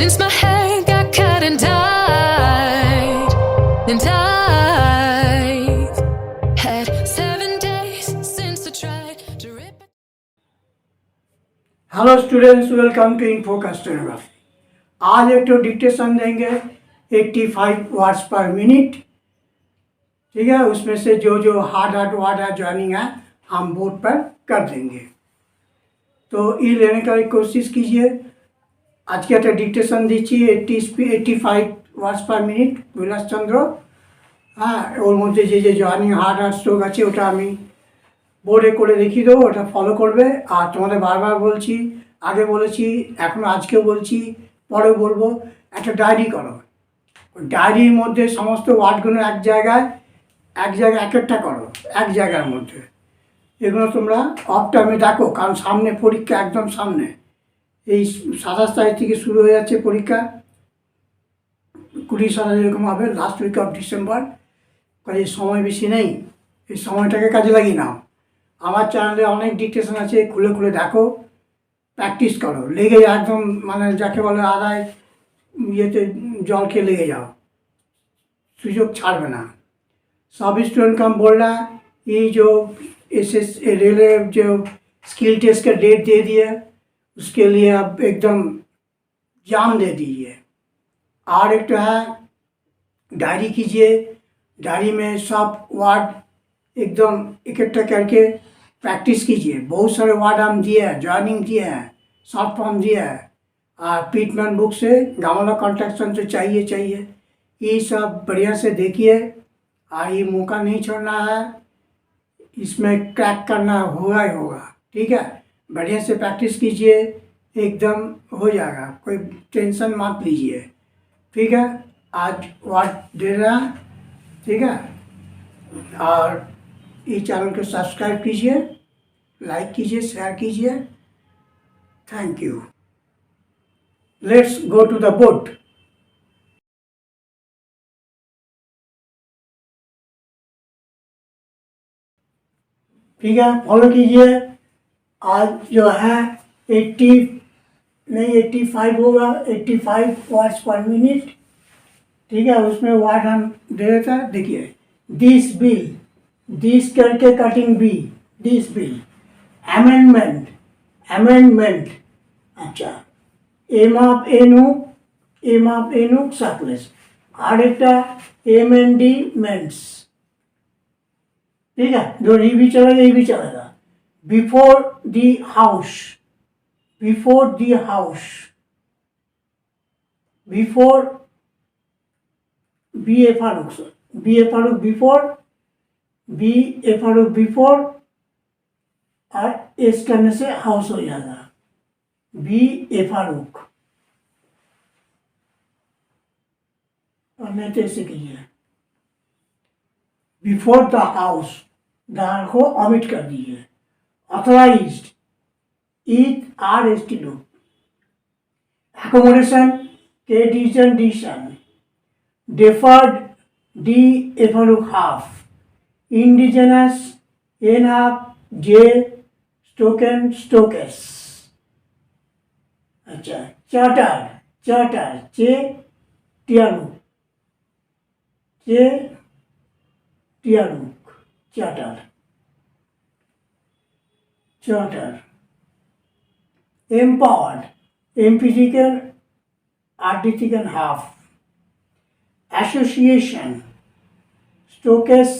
since my head got cut and died. And I've had 7 days since I tried to rip it. Hello students, welcome to Infocus stenography. आज एक तो dictation देंगे 85 words पर minute. ठीक है, उसमें से जो हार्ड वर्ड है ज्वाइनिंग है हम बोर्ड पर कर देंगे। तो ये लेने का कोशिश कीजिए। आज के একটা ডিকটেশন দিচ্ছি 85 ওয়ার্ডস পার মিনিট কৈলাস চন্দ্র। হ্যাঁ, ওর মধ্যে যে জয়েনিং হার্ড স্ট্রোক আছে ওটা আমি বোর্ডে করে দেখিয়ে দেবো, ওটা ফলো করবে। আর তোমাদের বারবার বলছি, আগে বলেছি, এখন আজকেও বলছি, পরেও বলবো, একটা ডায়েরি করো। ওই ডায়েরির মধ্যে সমস্ত ওয়ার্ডগুলো এক জায়গায় এক একটা করো, এক জায়গার মধ্যে। এগুলো তোমরা অফ টাইমে দেখো, কারণ সামনে পরীক্ষা, একদম সামনে। এই 27 তারিখ থেকে শুরু হয়ে যাচ্ছে পরীক্ষা, 20 এরকম হবে, লাস্ট উইক অফ ডিসেম্বর। কাজে সময় বেশি নেই, এই সময়টাকে কাজে লাগিয়ে নাও। আমার চ্যানেলে অনেক ডিকটেশন আছে, খুলে খুলে দেখো, প্র্যাকটিস করো। লেগে একদম মানে যাকে বলে আদায় ইয়েতে জল খেয়ে লেগে যাও, সুযোগ ছাড়বে না। सब स्टूडेंट का हम बोल रहा है, ये जो रेलवे जो स्किल टेस्ट का डेट दे दिए, उसके लिए आप एकदम जान दे दीजिए। और एक तो है डायरी कीजिए, डायरी में सब वर्ड एकदम इकट्ठा करके प्रैक्टिस कीजिए। बहुत सारे वर्ड हम दिए हैं, जॉइनिंग दिए हैं, शॉर्ट फॉर्म दिया है। और पिटमैन बुक से गामला कॉन्ट्रैक्शन तो चाहिए, ये सब बढ़िया से देखिए। और ये मौका नहीं छोड़ना है, इसमें क्रैक करना होगा ही होगा। ठीक है, बढ़िया से प्रैक्टिस कीजिए, एकदम हो जाएगा, कोई टेंशन मत लीजिए। ठीक है, आज वर्ड दे रहा है। ठीक है, और ये चैनल को सब्सक्राइब कीजिए, लाइक कीजिए, शेयर कीजिए। Thank you. Let's go to the board. ठीक है, फॉलो कीजिए। आज जो है 85 होगा, 85 वर्ड्स पर मिनट। ठीक है, उसमें वर्ड हम दे देता है। देखिए, दिस बिल, दिस करके cutting B, this bill. Amendment. अच्छा, एम ऑफ एनुक साकलेस। और एक एमेंडमेंट्स। ठीक है, जो ये भी चलेगा। Before the house, before B A Farooq before, और एस करने से हाउस हो जाएगा, बी ए फारूक। और नहीं तो ऐसे कीजिए, बिफोर द हाउस, द को ऑमिट कर दीजिए। ऑथराइज्ड, ईट आर एस टी लो। एकोमोडेशन, के डिसीजन। डेफर्ड, डी एफारुक half. Indigenous, N half, J स्टोकेस। अच्छा, चार्टर, चे टियारुक, चार्टर। एम्पावर्ड, एम्पिटिकल, आर्टिकल हाफ। एसोसिएशन, स्टोकेस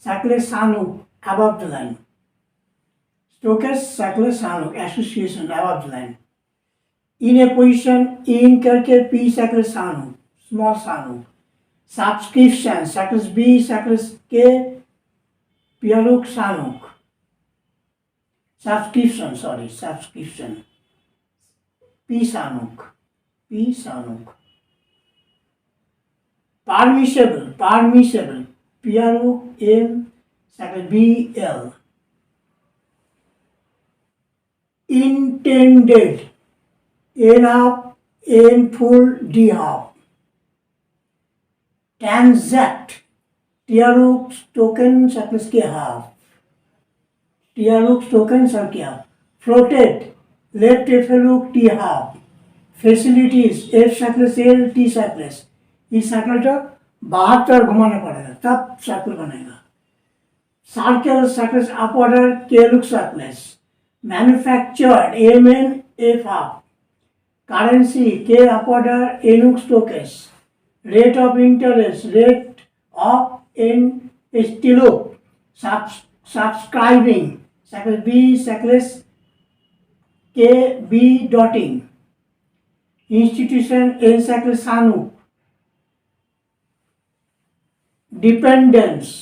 साकलेस सानुक, above the line। स्टोकेस साकलेस सानुक, association above the line। In a position, इन करके पी साकलेस सानुक, स्मॉल सानुक। सब्सक्रिप्शन, साकलेस बी साकलेस के पियारुक सानुक। सब्सक्रिप्शन पी सानुक। परमिसेबल पियारुक एम साकलेस B L. Intended, N half, N full, D half. Transact, टियारुक टोकन साकलेस के हाफ, टियारुक token sir K half. Floated, left एफेलुक T half. Facilities F circle L T circles, इस सर्कलটা 72 घुमाना पड़ेगा तब सर्कल बनेगा। सर्कल सर्कल्स अप ऑर्डर के look circles, manufactured M N F up, currency K up order Enuk Stokes, rate of interest rate of N Stilo, subscribing circle B circles K B dotting, institution N circle Sanu, dependence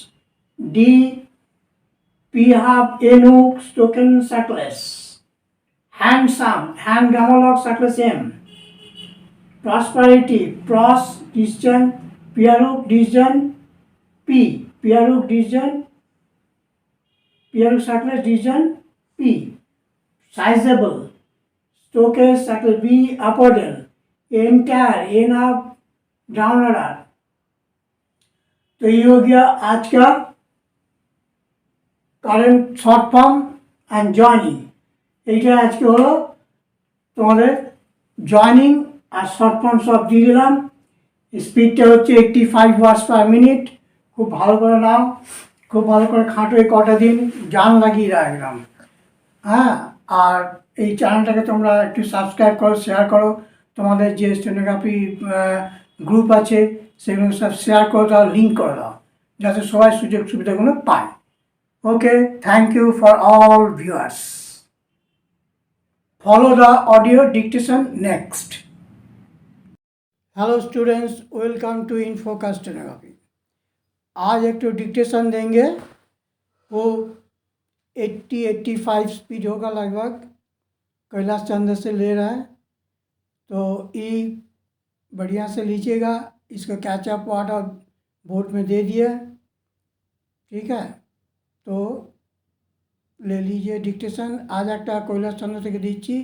D P half Enuk token circles, handsome hand gamolog circles M, prosperity pros decision Pieruk decision P, Pieruk decision Pieruk circles decision P, sizable Stokes circle B up order, entire N up down order। तो ये हो गया आज का current short form and joining. এইটা আজকে হলো তোমাদের জয়নিং আর শর্ট ফর্ম সব দিয়ে দিলাম। স্পিডটা হচ্ছে 85 ওয়ার্ডস পার মিনিট। খুব ভালো করে নাও, খুব ভালো করে খাটো, এই কটা দিন জান লাগিয়ে রাখলাম। হ্যাঁ, আর এই চ্যানেলটাকে তোমরা একটু সাবস্ক্রাইব করো, শেয়ার করো, তোমাদের যে স্টেনোগ্রাফি গ্রুপ আছে সেগুলো সব শেয়ার করে দাও, লিঙ্ক করে দাও, যাতে সবাই সুযোগ সুবিধাগুলো পায়। Okay, thank you for all viewers. Follow the audio dictation next. Hello students, welcome to InFocus Stenography. आज एक तो डिक्टेशन देंगे, वो 80-85 स्पीड होगा लगभग, कैलाश चंद्र से ले रहा है, तो ये बढ़िया से लीजिएगा। इसका कैचअप वाटर बोर्ड में दे दिया, ठीक है, तो ले लीजिए डिक्टेशन। आज একটা কৈলাস চন্দ্র থেকে দিচ্ছি,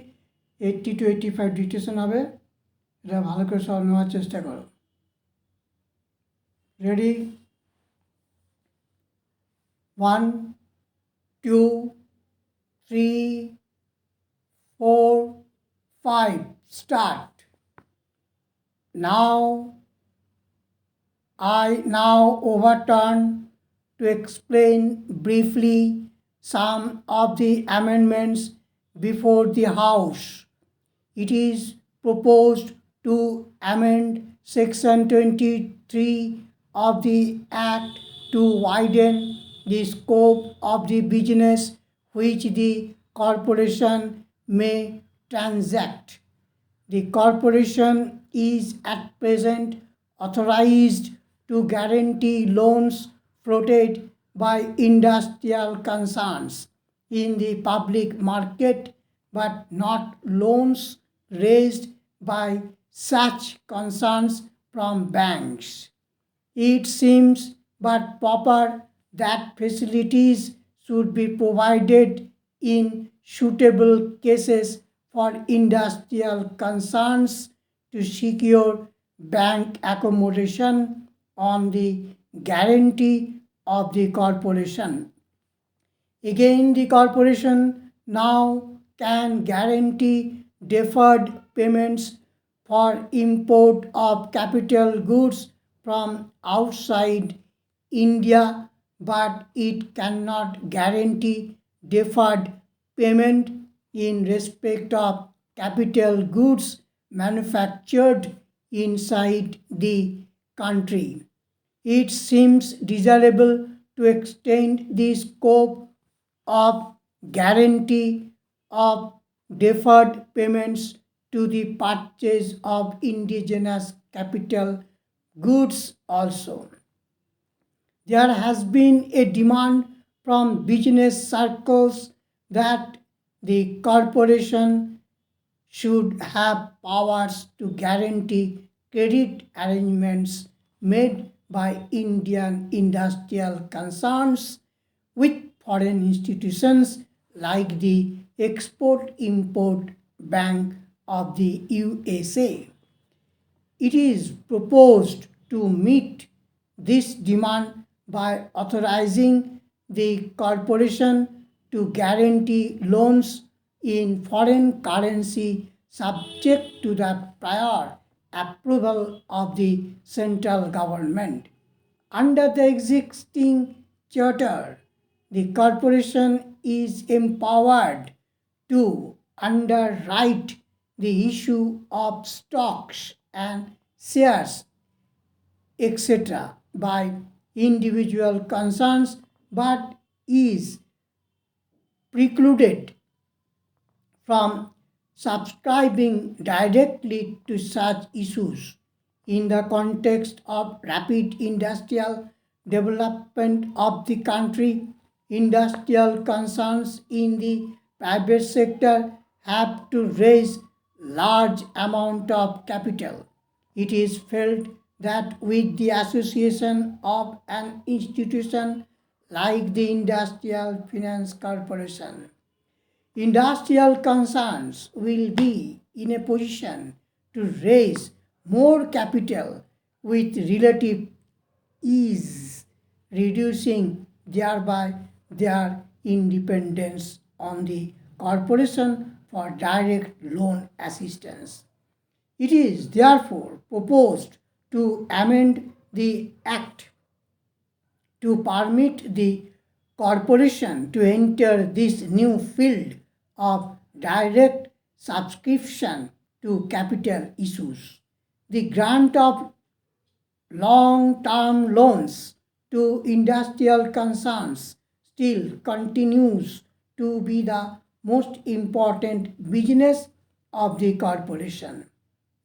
80 to 85 ডিকটেশন হবে, এটা ভালো করে সব নেওয়ার চেষ্টা করো। Ready, 1 2 3 4 5 start. Now I overturn to explain briefly some of the amendments before the House. It is proposed to amend Section 23 of the Act to widen the scope of the business which the corporation may transact. The corporation is at present authorized to guarantee loans floated by industrial concerns in the public market, but not loans raised by such concerns from banks. It seems but proper that facilities should be provided in suitable cases for industrial concerns to secure bank accommodation on the guarantee of the corporation. Again, the corporation now can guarantee deferred payments for import of capital goods from outside India, but it cannot guarantee deferred payment in respect of capital goods manufactured inside the country. It seems desirable to extend the scope of guarantee of deferred payments to the purchase of indigenous capital goods also. There has been a demand from business circles that the corporation should have powers to guarantee credit arrangements made by Indian industrial concerns with foreign institutions like the Export-Import Bank of the USA. It is proposed to meet this demand by authorizing the corporation to guarantee loans in foreign currency subject to the prior approval of the central government. Under the existing charter, the corporation is empowered to underwrite the issue of stocks and shares, etc., by individual concerns, but is precluded from subscribing directly to such issues. In the context of rapid industrial development of the country, industrial concerns in the private sector have to raise large amount of capital. It is felt that with the association of an institution like the Industrial Finance Corporation, industrial concerns will be in a position to raise more capital with relative ease, reducing thereby their independence on the corporation for direct loan assistance. It is therefore proposed to amend the Act to permit the corporation to enter this new field of direct subscription to capital issues. The grant of long-term loans to industrial concerns still continues to be the most important business of the corporation.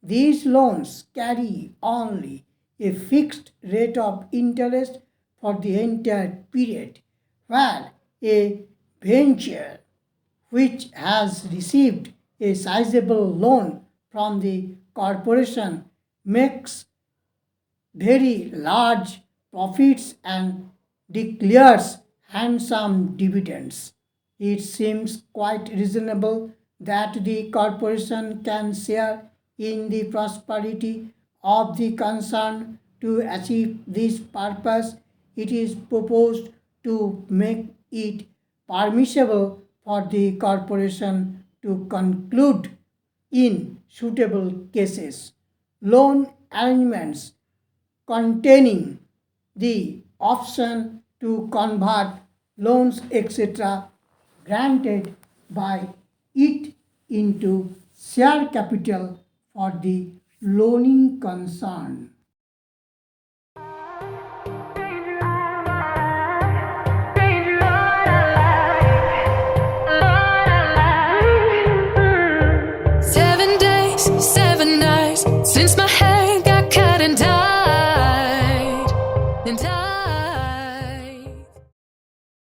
These loans carry only a fixed rate of interest for the entire period, where a venture which has received a sizable loan from the corporation makes very large profits and declares handsome dividends. It seems quite reasonable that the corporation can share in the prosperity of the concern. To achieve this purpose, it is proposed to make it permissible for the corporation to conclude, in suitable cases, loan arrangements containing the option to convert loans, etc., granted by it into share capital for the loaning concern. Seven days, 7 nights since my